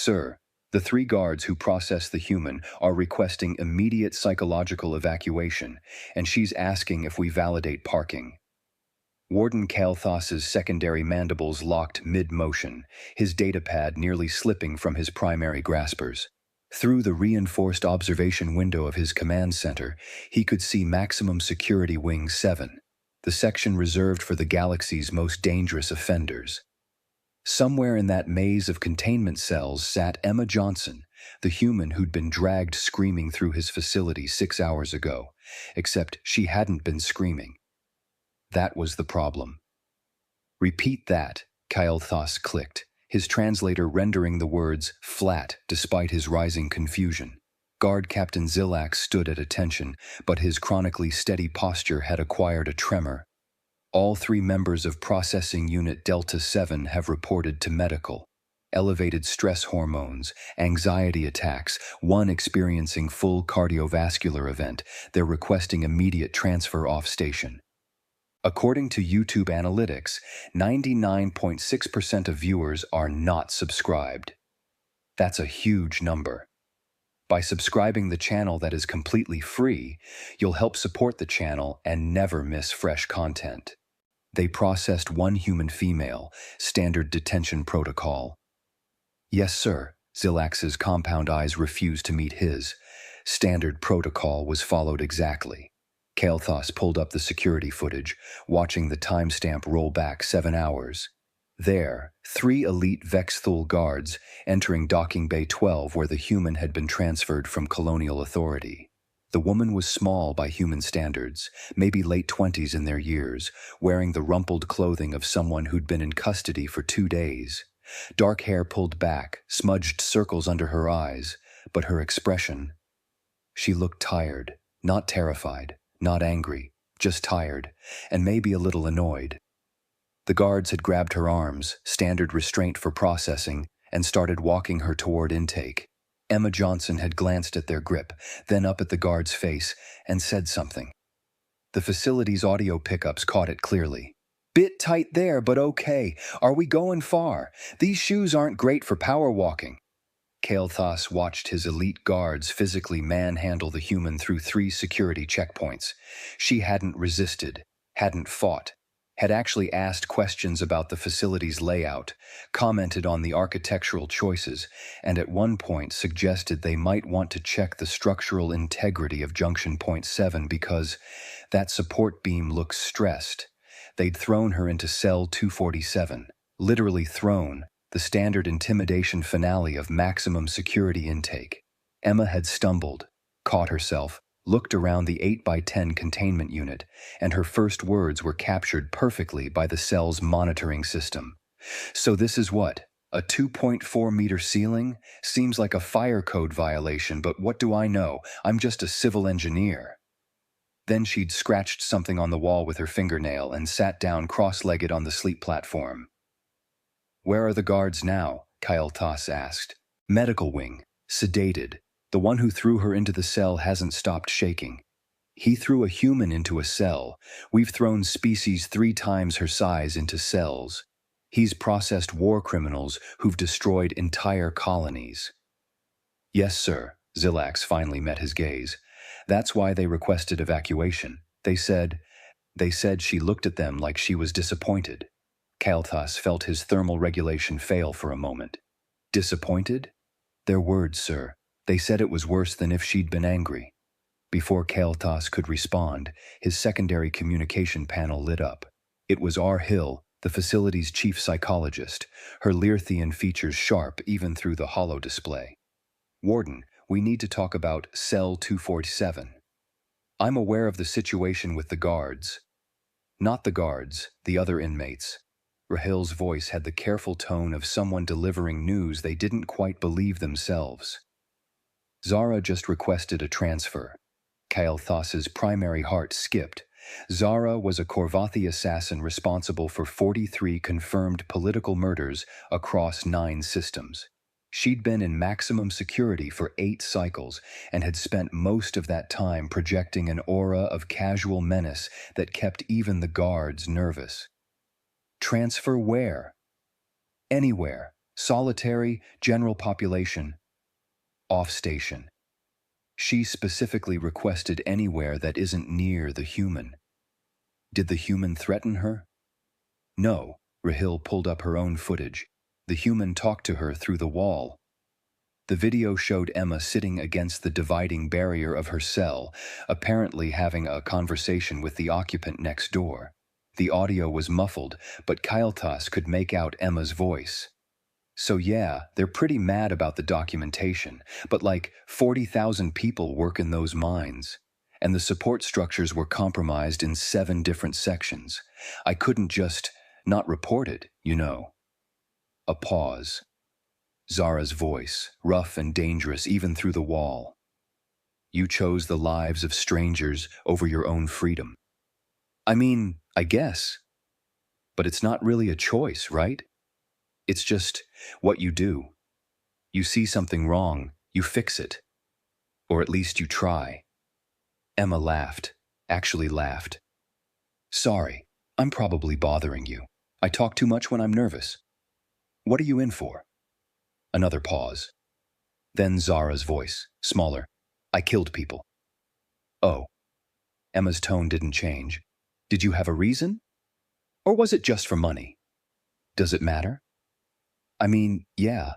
Sir, the three guards who process the human are requesting immediate psychological evacuation, and she's asking if we validate parking. Warden Kalthas's secondary mandibles locked mid-motion, his datapad nearly slipping from his primary graspers. Through the reinforced observation window of his command center, he could see Maximum Security Wing 7, the section reserved for the galaxy's most dangerous offenders. Somewhere in that maze of containment cells sat Emma Johnson, the human who'd been dragged screaming through his facility 6 hours ago, except she hadn't been screaming. That was the problem. Repeat that, Kalthas clicked, his translator rendering the words flat despite his rising confusion. Guard Captain Zillax stood at attention, but his chronically steady posture had acquired a tremor. All three members of Processing Unit Delta 7 have reported to medical. Elevated stress hormones, anxiety attacks, one experiencing full cardiovascular event. They're requesting immediate transfer off station. According to YouTube analytics, 99.6% of viewers are not subscribed. That's a huge number. By subscribing the channel that is completely free, you'll help support the channel and never miss fresh content. They processed one human female, standard detention protocol. Yes, sir. Zillax's compound eyes refused to meet his. Standard protocol was followed exactly. Kalthas pulled up the security footage, watching the timestamp roll back 7 hours. There, 3 elite Vexthul guards entering Docking Bay 12 where the human had been transferred from Colonial Authority. The woman was small by human standards, maybe late 20s in their years, wearing the rumpled clothing of someone who'd been in custody for 2 days. Dark hair pulled back, smudged circles under her eyes, but her expression... She looked tired, not terrified. Not angry, just tired, and maybe a little annoyed. The guards had grabbed her arms, standard restraint for processing, and started walking her toward intake. Emma Johnson had glanced at their grip, then up at the guard's face, and said something. The facility's audio pickups caught it clearly. "Bit tight there, but okay. Are we going far? These shoes aren't great for power walking." Kalthas watched his elite guards physically manhandle the human through 3 security checkpoints. She hadn't resisted, hadn't fought, had actually asked questions about the facility's layout, commented on the architectural choices, and at one point suggested they might want to check the structural integrity of Junction Point 7 because that support beam looks stressed. They'd thrown her into Cell 247, literally thrown, the standard intimidation finale of maximum security intake. Emma had stumbled, caught herself, looked around the 8x10 containment unit, and her first words were captured perfectly by the cell's monitoring system. "So this is what? A 2.4-meter ceiling? Seems like a fire code violation, but what do I know? I'm just a civil engineer." Then she'd scratched something on the wall with her fingernail and sat down cross-legged on the sleep platform. "Where are the guards now?" Kalthas asked. "Medical wing. Sedated. The one who threw her into the cell hasn't stopped shaking. He threw a human into a cell. We've thrown species 3 times her size into cells. He's processed war criminals who've destroyed entire colonies." "Yes, sir." Zillax finally met his gaze. "That's why they requested evacuation. They said she looked at them like she was disappointed." Kalthas felt his thermal regulation fail for a moment. "Disappointed?" "Their words, sir. They said it was worse than if she'd been angry." Before Kalthas could respond, his secondary communication panel lit up. It was R. Hill, the facility's chief psychologist, her Learthian features sharp even through the holo display. "Warden, we need to talk about Cell 247. I'm aware of the situation with the guards." "Not the guards, the other inmates." Rahil's voice had the careful tone of someone delivering news they didn't quite believe themselves. "Zara just requested a transfer." Kalthas's primary heart skipped. Zara was a Korvathi assassin responsible for 43 confirmed political murders across 9 systems. She'd been in maximum security for 8 cycles and had spent most of that time projecting an aura of casual menace that kept even the guards nervous. "Transfer where?" "Anywhere. Solitary, general population, off-station. She specifically requested anywhere that isn't near the human. Did the human threaten her? No, Rahil pulled up her own footage. The human talked to her through the wall. The video showed Emma sitting against the dividing barrier of her cell, apparently having a conversation with the occupant next door. The audio was muffled, but Kailtas could make out Emma's voice. So yeah, they're pretty mad about the documentation, but like 40,000 people work in those mines. And the support structures were compromised in 7 different sections. I couldn't just not report it, you know. A pause. Zara's voice, rough and dangerous even through the wall. You chose the lives of strangers over your own freedom. I mean, I guess. But it's not really a choice, right? It's just what you do. You see something wrong, you fix it. Or at least you try. Emma laughed, actually laughed. Sorry, I'm probably bothering you. I talk too much when I'm nervous. What are you in for? Another pause. Then Zara's voice, smaller. I killed people. Oh. Emma's tone didn't change. Did you have a reason? Or was it just for money? Does it matter? I mean, yeah.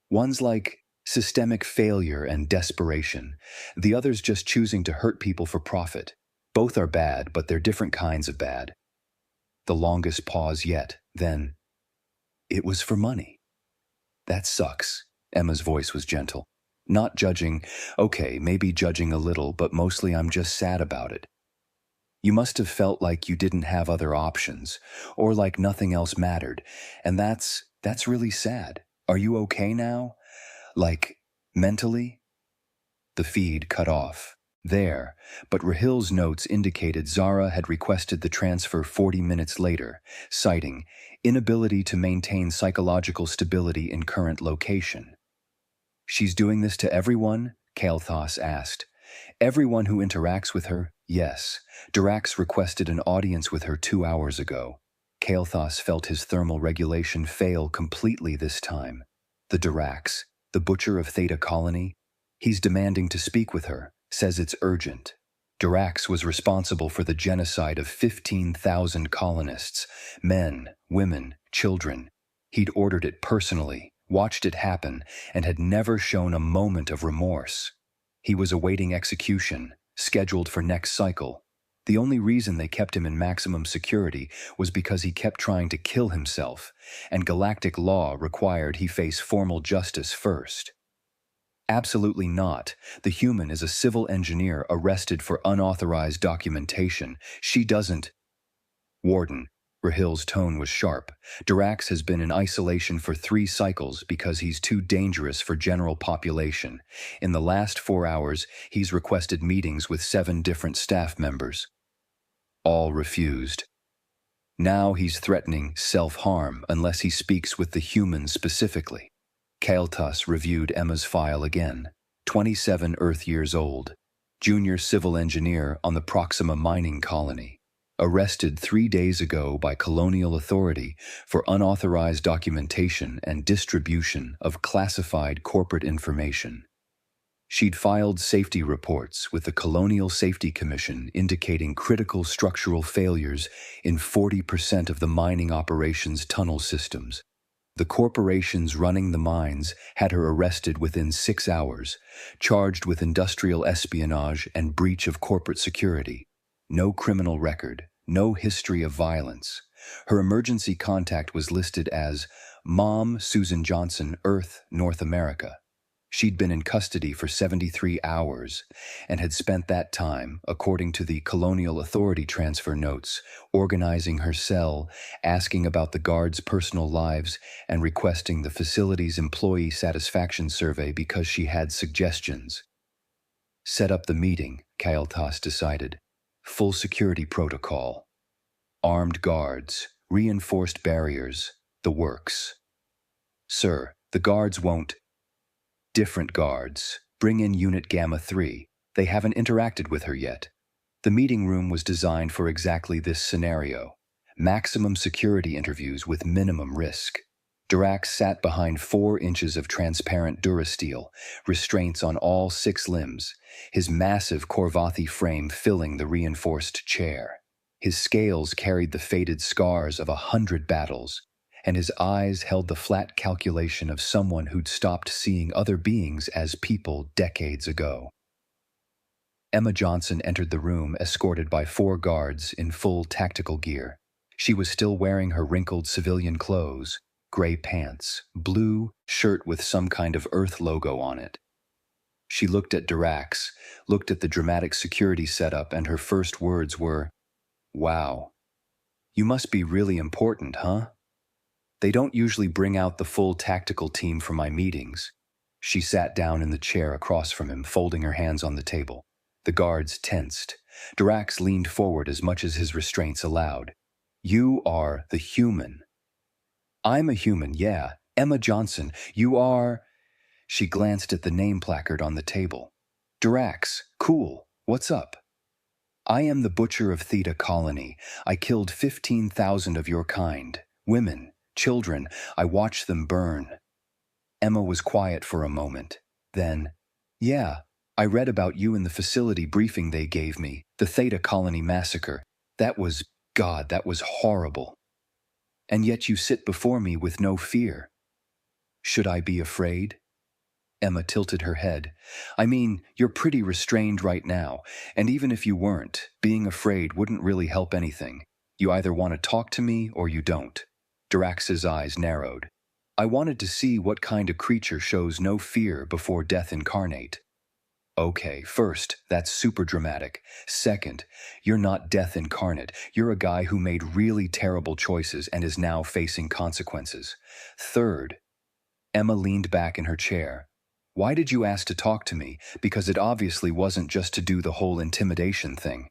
One's like systemic failure and desperation. The other's just choosing to hurt people for profit. Both are bad, but they're different kinds of bad. The longest pause yet, then. It was for money. That sucks. Emma's voice was gentle. Not judging, okay, maybe judging a little, but mostly I'm just sad about it. You must have felt like you didn't have other options, or like nothing else mattered, and that's really sad. Are you okay now? Like, mentally? The feed cut off. There, but Rahil's notes indicated Zara had requested the transfer 40 minutes later, citing inability to maintain psychological stability in current location. She's doing this to everyone? Kailthas asked. Everyone who interacts with her? Yes. Durax requested an audience with her 2 hours ago. Kailthas felt his thermal regulation fail completely this time. The Durax, the butcher of Theta Colony, he's demanding to speak with her, says it's urgent. Durax was responsible for the genocide of 15,000 colonists, men, women, children. He'd ordered it personally, watched it happen, and had never shown a moment of remorse. He was awaiting execution, scheduled for next cycle. The only reason they kept him in maximum security was because he kept trying to kill himself, and galactic law required he face formal justice first. Absolutely not. The human is a civil engineer arrested for unauthorized documentation. She doesn't. Warden. Rahil's tone was sharp. Durax has been in isolation for 3 cycles because he's too dangerous for general population. In the last 4 hours, he's requested meetings with 7 different staff members. All refused. Now he's threatening self-harm unless he speaks with the human specifically. Kailtas reviewed Emma's file again. 27 Earth years old. Junior civil engineer on the Proxima mining colony. Arrested 3 days ago by colonial authority for unauthorized documentation and distribution of classified corporate information. She'd filed safety reports with the Colonial Safety Commission indicating critical structural failures in 40% of the mining operations' tunnel systems. The corporations running the mines had her arrested within 6 hours, charged with industrial espionage and breach of corporate security. No criminal record, no history of violence. Her emergency contact was listed as Mom Susan Johnson, Earth, North America. She'd been in custody for 73 hours and had spent that time, according to the Colonial Authority transfer notes, organizing her cell, asking about the guards' personal lives, and requesting the facility's employee satisfaction survey because she had suggestions. Set up the meeting, Kailtas decided. Full security protocol. Armed guards, reinforced barriers, the works. Sir, the guards won't. Different guards. Bring in Unit Gamma 3. They haven't interacted with her yet. The meeting room was designed for exactly this scenario. Maximum security interviews with minimum risk. Drax sat behind 4 inches of transparent durasteel, restraints on all 6 limbs, his massive Korvathi frame filling the reinforced chair. His scales carried the faded scars of 100 battles, and his eyes held the flat calculation of someone who'd stopped seeing other beings as people decades ago. Emma Johnson entered the room escorted by 4 guards in full tactical gear. She was still wearing her wrinkled civilian clothes, gray pants, blue shirt with some kind of Earth logo on it. She looked at Drax, looked at the dramatic security setup, and her first words were, "Wow. You must be really important, huh? They don't usually bring out the full tactical team for my meetings." She sat down in the chair across from him, folding her hands on the table. The guards tensed. Drax leaned forward as much as his restraints allowed. "You are the human." "I'm a human, yeah. Emma Johnson, you are..." She glanced at the name placard on the table. "Drax, cool. What's up?" "I am the Butcher of Theta Colony. I killed 15,000 of your kind. Women, children, I watched them burn." Emma was quiet for a moment. Then, "Yeah, I read about you in the facility briefing they gave me, the Theta Colony massacre. That was horrible. And yet you sit before me with no fear. Should I be afraid?" Emma tilted her head. "I mean, you're pretty restrained right now, and even if you weren't, being afraid wouldn't really help anything. You either want to talk to me or you don't." Drax's eyes narrowed. "I wanted to see what kind of creature shows no fear before death incarnate." "Okay, first, that's super dramatic. Second, you're not death incarnate. You're a guy who made really terrible choices and is now facing consequences. Third..." Emma leaned back in her chair. "Why did you ask to talk to me? Because it obviously wasn't just to do the whole intimidation thing."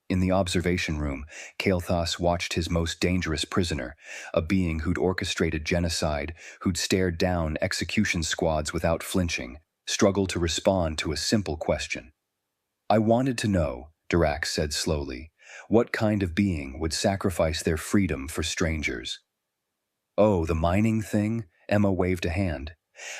In the observation room, Kael'thas watched his most dangerous prisoner, a being who'd orchestrated genocide, who'd stared down execution squads without flinching, struggle to respond to a simple question. "I wanted to know," Drax said slowly, "what kind of being would sacrifice their freedom for strangers?" "Oh, the mining thing?" Emma waved a hand.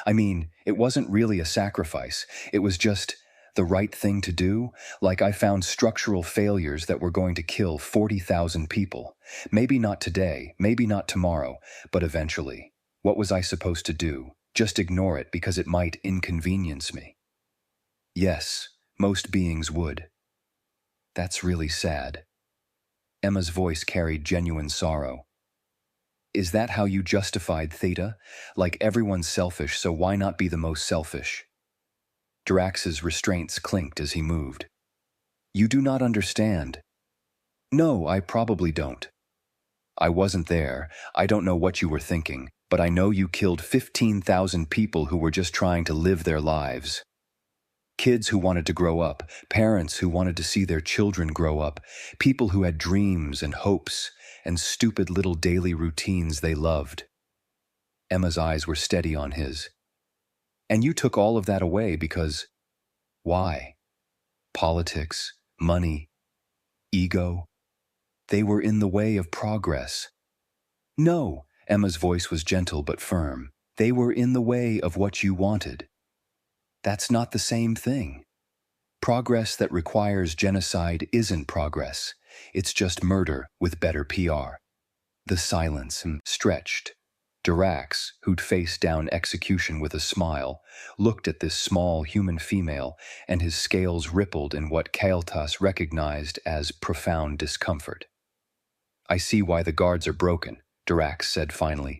"I mean, it wasn't really a sacrifice. It was just the right thing to do. Like I found structural failures that were going to kill 40,000 people. Maybe not today, maybe not tomorrow, but eventually. What was I supposed to do? Just ignore it because it might inconvenience me?" "Yes, most beings would." "That's really sad." Emma's voice carried genuine sorrow. "Is that how you justified Theta? Like everyone's selfish, so why not be the most selfish?" Drax's restraints clinked as he moved. "You do not understand." "No, I probably don't. I wasn't there. I don't know what you were thinking, but I know you killed 15,000 people who were just trying to live their lives. Kids who wanted to grow up, parents who wanted to see their children grow up, people who had dreams and hopes and stupid little daily routines they loved." Emma's eyes were steady on his. "And you took all of that away because... why? Politics, money, ego? They were in the way of progress." "No," Emma's voice was gentle but firm. "They were in the way of what you wanted. That's not the same thing. Progress that requires genocide isn't progress. It's just murder with better PR." The silence stretched. Drax, who'd faced down execution with a smile, looked at this small human female, and his scales rippled in what Kael'thas recognized as profound discomfort. "I see why the guards are broken," Drax said finally.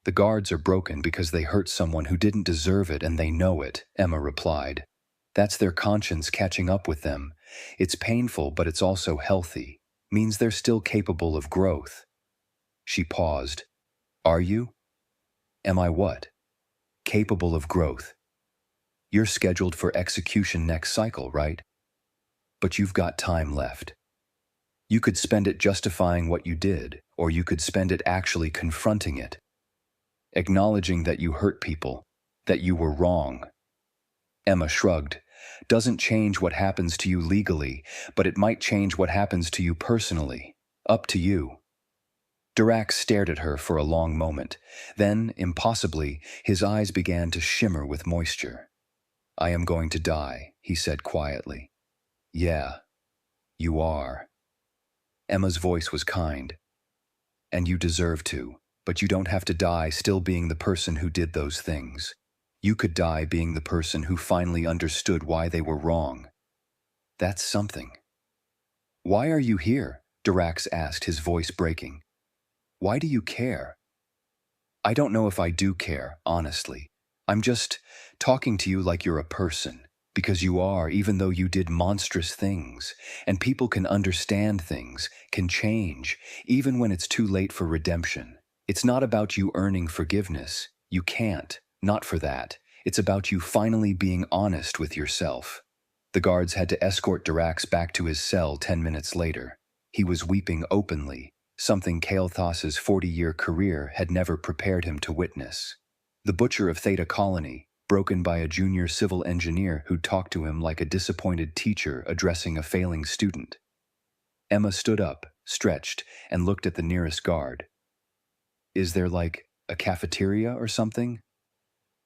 "The guards are broken because they hurt someone who didn't deserve it and they know it," Emma replied. "That's their conscience catching up with them. It's painful, but it's also healthy. Means they're still capable of growth." She paused. "Are you?" "Am I what?" "Capable of growth. You're scheduled for execution next cycle, right? But you've got time left. You could spend it justifying what you did, or you could spend it actually confronting it. Acknowledging that you hurt people, that you were wrong." Emma shrugged. "Doesn't change what happens to you legally, but it might change what happens to you personally. Up to you." Dirac stared at her for a long moment. Then, impossibly, his eyes began to shimmer with moisture. "I am going to die," he said quietly. "Yeah, you are." Emma's voice was kind. "And you deserve to, but you don't have to die still being the person who did those things. You could die being the person who finally understood why they were wrong. That's something." "Why are you here?" Dirac asked, his voice breaking. "Why do you care?" "I don't know if I do care, honestly. I'm just talking to you like you're a person, because you are, even though you did monstrous things, and people can understand things, can change, even when it's too late for redemption. It's not about you earning forgiveness. You can't, not for that. It's about you finally being honest with yourself." The guards had to escort Dirac back to his cell 10 minutes later. He was weeping openly, something Kael'thas's 40-year career had never prepared him to witness. The butcher of Theta Colony, broken by a junior civil engineer who talked to him like a disappointed teacher addressing a failing student. Emma stood up, stretched, and looked at the nearest guard. "Is there like a cafeteria or something?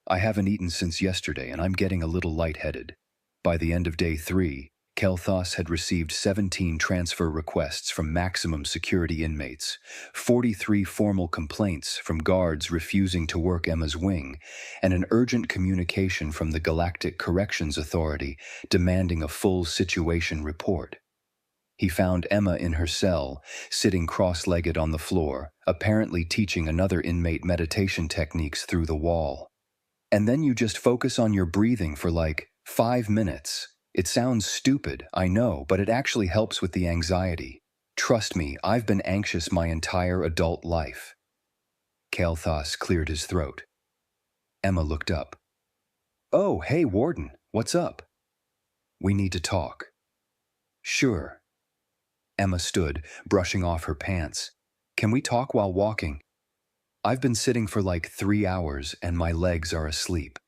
I haven't eaten since yesterday and I'm getting a little lightheaded." By the end of day 3, Kael'thas had received 17 transfer requests from maximum security inmates, 43 formal complaints from guards refusing to work Emma's wing, and an urgent communication from the Galactic Corrections Authority demanding a full situation report. He found Emma in her cell, sitting cross-legged on the floor, apparently teaching another inmate meditation techniques through the wall. "And then you just focus on your breathing for like 5 minutes. It sounds stupid, I know, but it actually helps with the anxiety. Trust me, I've been anxious my entire adult life." Kael'thas cleared his throat. Emma looked up. "Oh, hey, Warden, what's up?" "We need to talk." "Sure." Emma stood, brushing off her pants. "Can we talk while walking? I've been sitting for like 3 hours and my legs are asleep."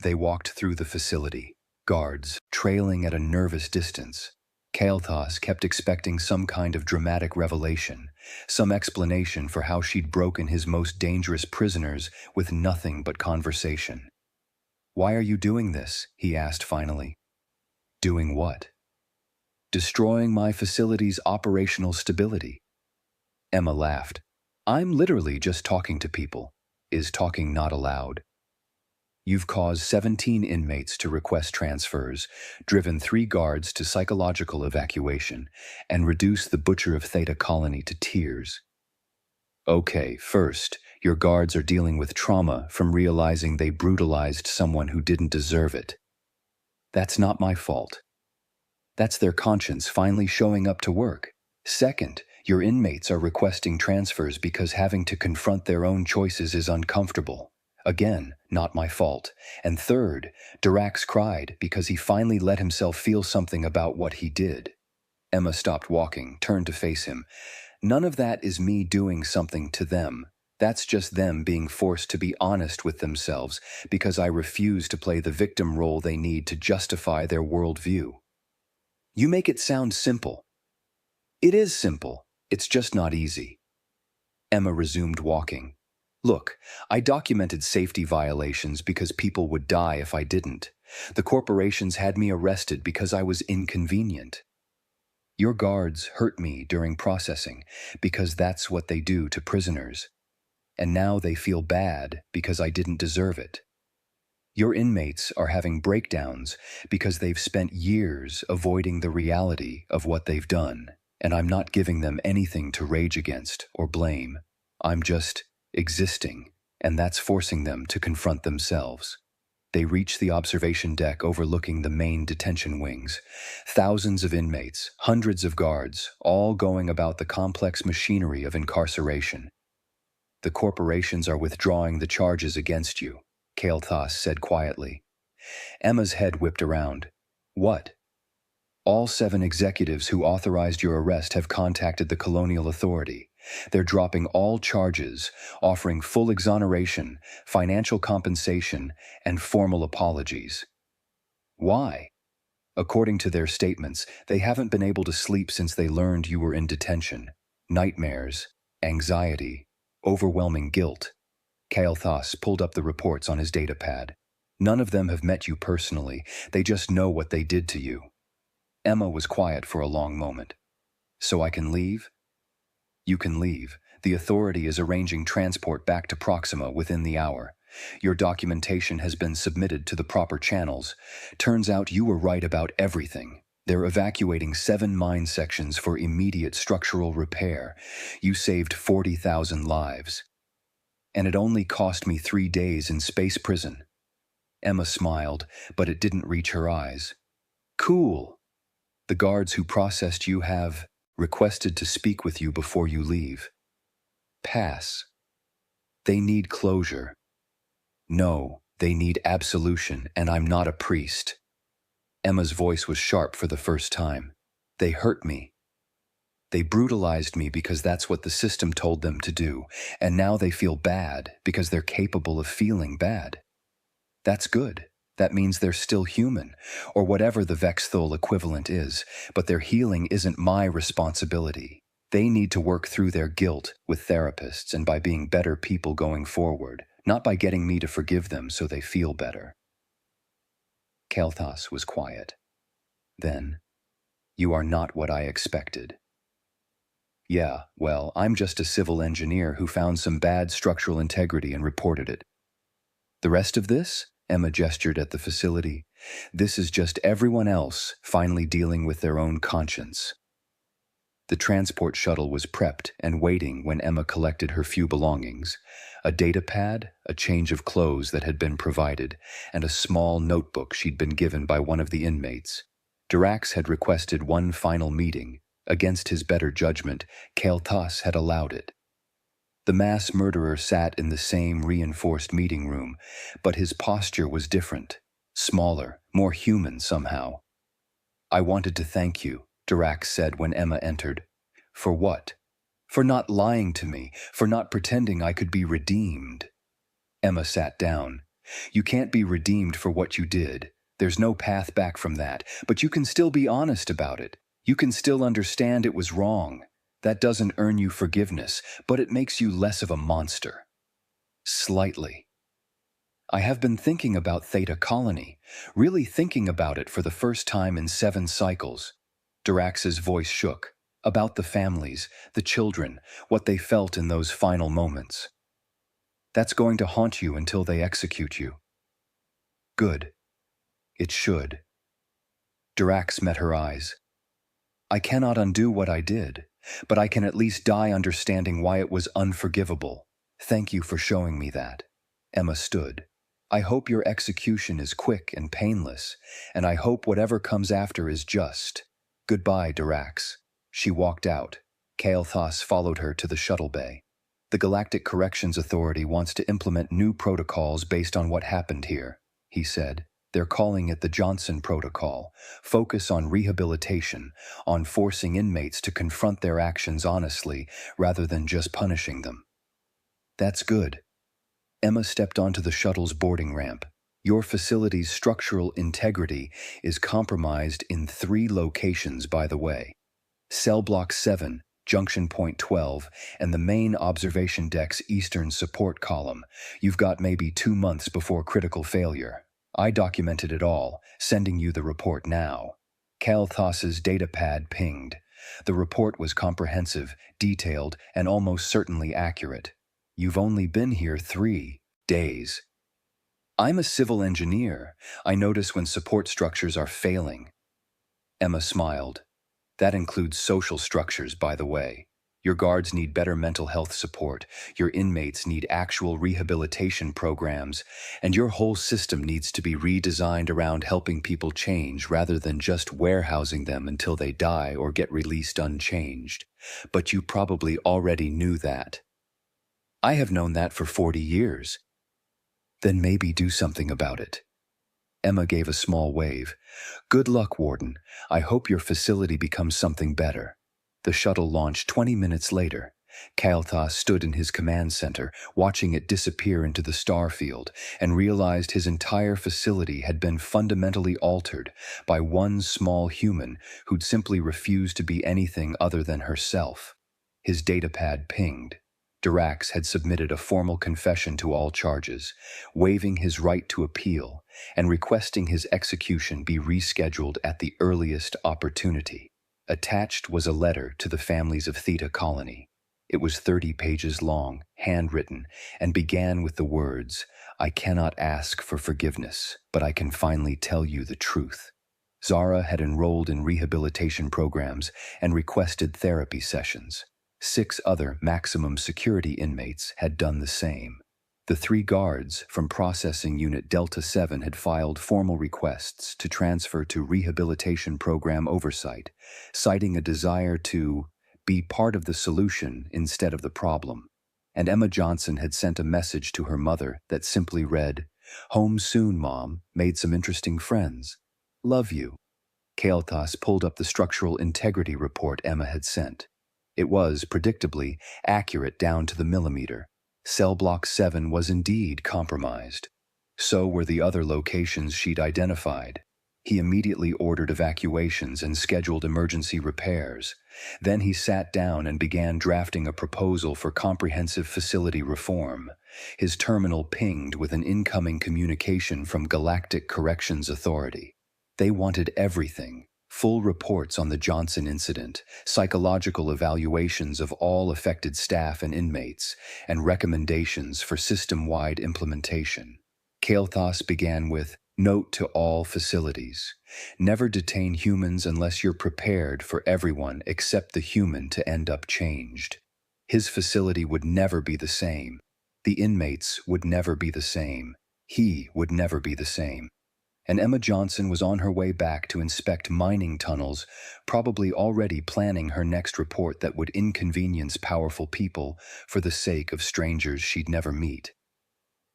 They walked through the facility, guards trailing at a nervous distance. Kael'thas kept expecting some kind of dramatic revelation, some explanation for how she'd broken his most dangerous prisoners with nothing but conversation. "Why are you doing this?" he asked finally. "Doing what?" "Destroying my facility's operational stability." Emma laughed. "I'm literally just talking to people. Is talking not allowed?" "You've caused 17 inmates to request transfers, driven 3 guards to psychological evacuation, and reduced the Butcher of Theta Colony to tears." "Okay, first, your guards are dealing with trauma from realizing they brutalized someone who didn't deserve it. That's not my fault. That's their conscience finally showing up to work. Second, your inmates are requesting transfers because having to confront their own choices is uncomfortable. Again, not my fault. And third, Dirac cried because he finally let himself feel something about what he did." Emma stopped walking, turned to face him. "None of that is me doing something to them. That's just them being forced to be honest with themselves because I refuse to play the victim role they need to justify their worldview." "You make it sound simple." "It is simple. It's just not easy." Emma resumed walking. "Look, I documented safety violations because people would die if I didn't. The corporations had me arrested because I was inconvenient. Your guards hurt me during processing because that's what they do to prisoners. And now they feel bad because I didn't deserve it. Your inmates are having breakdowns because they've spent years avoiding the reality of what they've done, and I'm not giving them anything to rage against or blame. I'm just existing, and that's forcing them to confront themselves." They reached the observation deck overlooking the main detention wings. Thousands of inmates, hundreds of guards, all going about the complex machinery of incarceration. "The corporations are withdrawing the charges against you," Kael'thas said quietly. Emma's head whipped around. "What?" "All 7 executives who authorized your arrest have contacted the Colonial Authority. They're dropping all charges, offering full exoneration, financial compensation, and formal apologies." "Why?" "According to their statements, they haven't been able to sleep since they learned you were in detention. Nightmares. anxiety, overwhelming guilt. Kael'thas pulled up the reports on his datapad. None of them have met you personally, they just know what they did to you. Emma was quiet for a long moment. So I can leave? You can leave. The authority is arranging transport back to Proxima within the hour. Your documentation has been submitted to the proper channels. Turns out you were right about everything. They're evacuating 7 mine sections for immediate structural repair. You saved 40,000 lives. And it only cost me 3 days in space prison. Emma smiled, but it didn't reach her eyes. Cool. The guards who processed you have requested to speak with you before you leave. Pass. They need closure. No, they need absolution, and I'm not a priest. Emma's voice was sharp for the first time. They hurt me. They brutalized me because that's what the system told them to do, and now they feel bad because they're capable of feeling bad. That's good. That means they're still human, or whatever the Vexthul equivalent is, but their healing isn't my responsibility. They need to work through their guilt with therapists and by being better people going forward, not by getting me to forgive them so they feel better. Kael'thas was quiet. Then, you are not what I expected. Yeah, well, I'm just a civil engineer who found some bad structural integrity and reported it. The rest of this? Emma gestured at the facility. This is just everyone else finally dealing with their own conscience. The transport shuttle was prepped and waiting when Emma collected her few belongings: a datapad, a change of clothes that had been provided, and a small notebook she'd been given by one of the inmates. Drax had requested one final meeting. Against his better judgment, Kael'thas had allowed it. The mass murderer sat in the same reinforced meeting room, but his posture was different, smaller, more human somehow. I wanted to thank you, Drax said when Emma entered. For what? For not lying to me, for not pretending I could be redeemed. Emma sat down. You can't be redeemed for what you did. There's no path back from that, but you can still be honest about it. You can still understand it was wrong. That doesn't earn you forgiveness, but it makes you less of a monster. Slightly. I have been thinking about Theta Colony, really thinking about it for the first time in 7 cycles. Drax's voice shook. About the families, the children, what they felt in those final moments. That's going to haunt you until they execute you. Good. It should. Drax met her eyes. I cannot undo what I did, but I can at least die understanding why it was unforgivable. Thank you for showing me that. Emma stood. I hope your execution is quick and painless, and I hope whatever comes after is just. Goodbye, Drax. She walked out. Kael'thas followed her to the shuttle bay. The Galactic Corrections Authority wants to implement new protocols based on what happened here, he said. They're calling it the Johnson Protocol. Focus on rehabilitation, on forcing inmates to confront their actions honestly rather than just punishing them. That's good. Emma stepped onto the shuttle's boarding ramp. Your facility's structural integrity is compromised in 3 locations, by the way. Cell Block 7, Junction Point 12, and the main observation deck's eastern support column. You've got maybe 2 months before critical failure. I documented it all, sending you the report now. Kael'thas's datapad pinged. The report was comprehensive, detailed, and almost certainly accurate. You've only been here 3 days. I'm a civil engineer. I notice when support structures are failing. Emma smiled. That includes social structures, by the way. Your guards need better mental health support, your inmates need actual rehabilitation programs, and your whole system needs to be redesigned around helping people change rather than just warehousing them until they die or get released unchanged. But you probably already knew that. I have known that for 40 years. Then maybe do something about it. Emma gave a small wave. Good luck, Warden. I hope your facility becomes something better. The shuttle launched 20 minutes later. Kael'thas stood in his command center, watching it disappear into the star field, and realized his entire facility had been fundamentally altered by one small human who'd simply refused to be anything other than herself. His datapad pinged. Dirax had submitted a formal confession to all charges, waiving his right to appeal and requesting his execution be rescheduled at the earliest opportunity. Attached was a letter to the families of Theta Colony. It was 30 pages long, handwritten, and began with the words, "I cannot ask for forgiveness, but I can finally tell you the truth." Zara had enrolled in rehabilitation programs and requested therapy sessions. 6 other maximum security inmates had done the same. The 3 guards from Processing Unit Delta 7 had filed formal requests to transfer to rehabilitation program oversight, citing a desire to be part of the solution instead of the problem. And Emma Johnson had sent a message to her mother that simply read, "Home soon, Mom. Made some interesting friends. Love you." Kael'thas pulled up the structural integrity report Emma had sent. It was, predictably, accurate down to the millimeter. Cell Block 7 was indeed compromised. So were the other locations she'd identified. He immediately ordered evacuations and scheduled emergency repairs. Then he sat down and began drafting a proposal for comprehensive facility reform. His terminal pinged with an incoming communication from Galactic Corrections Authority. They wanted everything: full reports on the Johnson incident, psychological evaluations of all affected staff and inmates, and recommendations for system-wide implementation. Kael'thas began with, "Note to all facilities. Never detain humans unless you're prepared for everyone except the human to end up changed." His facility would never be the same. The inmates would never be the same. He would never be the same. And Emma Johnson was on her way back to inspect mining tunnels, probably already planning her next report that would inconvenience powerful people for the sake of strangers she'd never meet.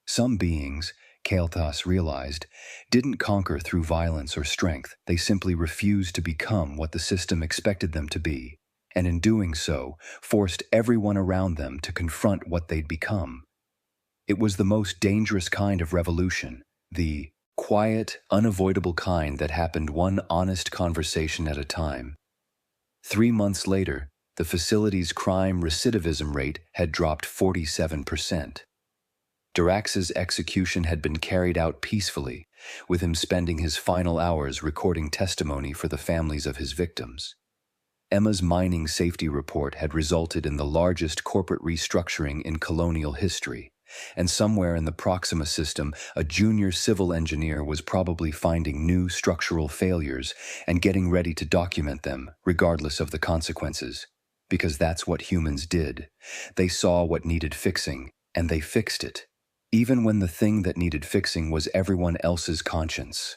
Some beings, Kael'thas realized, didn't conquer through violence or strength. They simply refused to become what the system expected them to be, and in doing so, forced everyone around them to confront what they'd become. It was the most dangerous kind of revolution, the quiet, unavoidable kind that happened one honest conversation at a time. 3 months later, the facility's crime recidivism rate had dropped 47%. Dirax's execution had been carried out peacefully, with him spending his final hours recording testimony for the families of his victims. Emma's mining safety report had resulted in the largest corporate restructuring in colonial history, and somewhere in the Proxima system, a junior civil engineer was probably finding new structural failures and getting ready to document them, regardless of the consequences. Because that's what humans did. They saw what needed fixing, and they fixed it. Even when the thing that needed fixing was everyone else's conscience.